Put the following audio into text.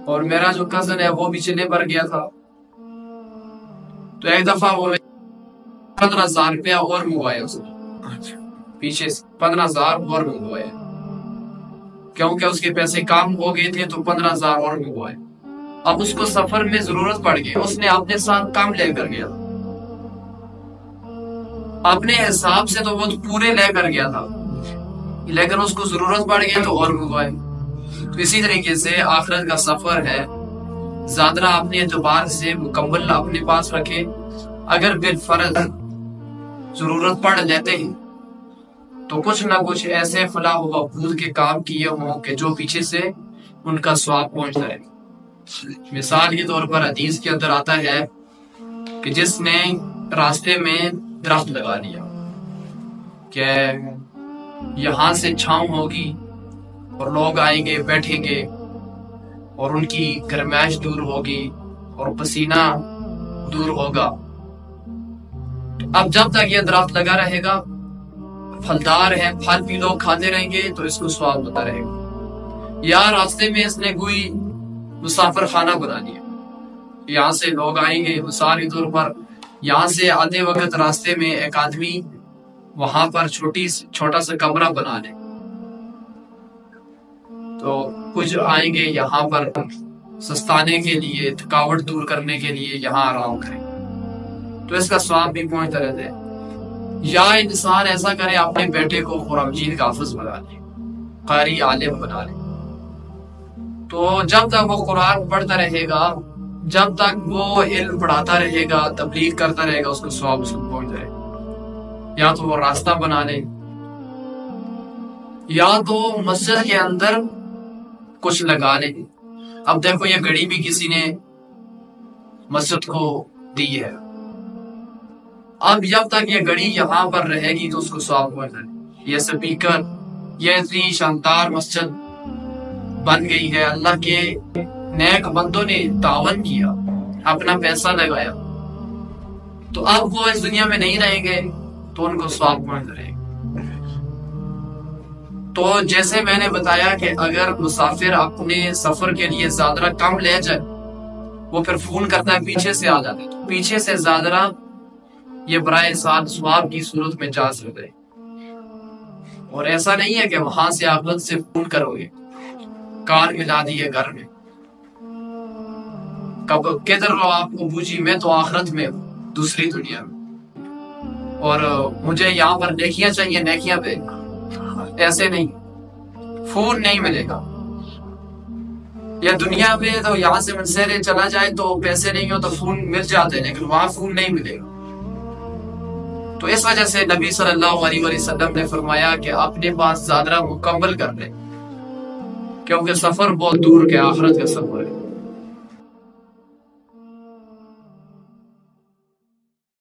اور میرا جو کزن ہے وہ بھی چلے پر گیا تھا. تو ایک دفعہ وہ 15,000 روپیہ اور منگوایا اس نے, پیچھے 15,000 اور منگوائے, کیونکہ اس کے پیسے کام ہو گئے تھے تو 15,000 اور منگوائے. اب اس کو سفر میں ضرورت پڑ گئی, اس نے اپنے ساتھ کم لے کر گیا, اپنے حساب سے تو وہ پورے لے کر گیا تھا, لیکن اس کو ضرورت پڑ گئی تو اور منگوائے. تو اسی طریقے سے آخرت کا سفر ہے, زیادہ اپنے اعتبار سے مکمل اپنے پاس رکھے, اگر بالفرض ضرورت پڑ لیتے ہیں تو کچھ نہ کچھ ایسے فلاح و بہبود کے کام کیے ہوں کہ جو پیچھے سے ان کا ثواب پہنچتا ہے. مثال کے طور پر حدیث کے اندر آتا ہے کہ جس نے راستے میں درخت لگا لیا کہ یہاں سے چھاؤں ہوگی اور لوگ آئیں گے بیٹھیں گے اور ان کی گرمائش دور ہوگی اور پسینہ دور ہوگا, اب جب تک یہ درخت لگا رہے گا, پھلدار ہے, پھل بھی لوگ کھاتے رہیں گے تو اس کو سواد ہوتا رہے گا. یا راستے میں اس نے کوئی مسافر خانہ بنا لیا, یہاں سے لوگ آئیں گے, مثال کے طور پر یہاں سے آتے وقت راستے میں ایک آدمی وہاں پر چھوٹا سا کمرہ بنا لے, تو کچھ آئیں گے یہاں پر سستانے کے لیے, تھکاوٹ دور کرنے کے لیے یہاں آرام کریں, تو اس کا ثواب بھی پہنچتا رہتا ہے. یا انسان ایسا کرے اپنے بیٹے کو قرآن مجید کا حافظ بنا لے, قاری عالم بنا لے, تو جب تک وہ قرآن پڑھتا رہے گا, جب تک وہ علم پڑھاتا رہے گا, تبلیغ کرتا رہے گا, اس کو ثواب اس کو پہنچ جائے. یا تو وہ راستہ بنا لے, یا تو مسجد کے اندر کچھ لگا لے. اب دیکھو یہ گھڑی بھی کسی نے مسجد کو دی ہے, اب جب تک یہ گھڑی یہاں پر رہے گی تو اس کو ثواب پہنچ جائے. یہ سپیکر, یہ اتنی شاندار مسجد بن گئی ہے, اللہ کے نیک بندوں نے تعاون کیا, اپنا پیسہ لگایا, تو اب وہ اس دنیا میں نہیں رہیں گے تو ان کو ثواب پہنچ رہے گا. تو جیسے میں نے بتایا کہ اگر مسافر اپنے سفر کے لیے زیادہ کم لے جائے, وہ پھر فون کرتا ہے پیچھے سے آ جاتے, تو پیچھے سے زیادہ یہ برائے ساتھ ثواب کی صورت میں جا سکتے ہیں. اور ایسا نہیں ہے کہ وہاں سے آخرت سے فون کرو گے, کار ملا دیے گھر میں, کب کدھر ہو آپ کو بوجھی, میں تو آخرت میں ہوں, دوسری دنیا میں, اور مجھے یہاں پر نیکیاں چاہیے, نیکیاں پہ ایسے نہیں, فون نہیں ملے گا. یا دنیا میں تو یہاں سے منصرے چلا جائے تو پیسے نہیں ہو تو فون مل جاتے, لیکن وہاں فون نہیں ملے گا. تو اس وجہ سے نبی صلی اللہ علیہ وسلم نے فرمایا کہ اپنے پاس زیادہ مکمل کر لیں, کیونکہ سفر بہت دور کے آخرت کا سفر ہے.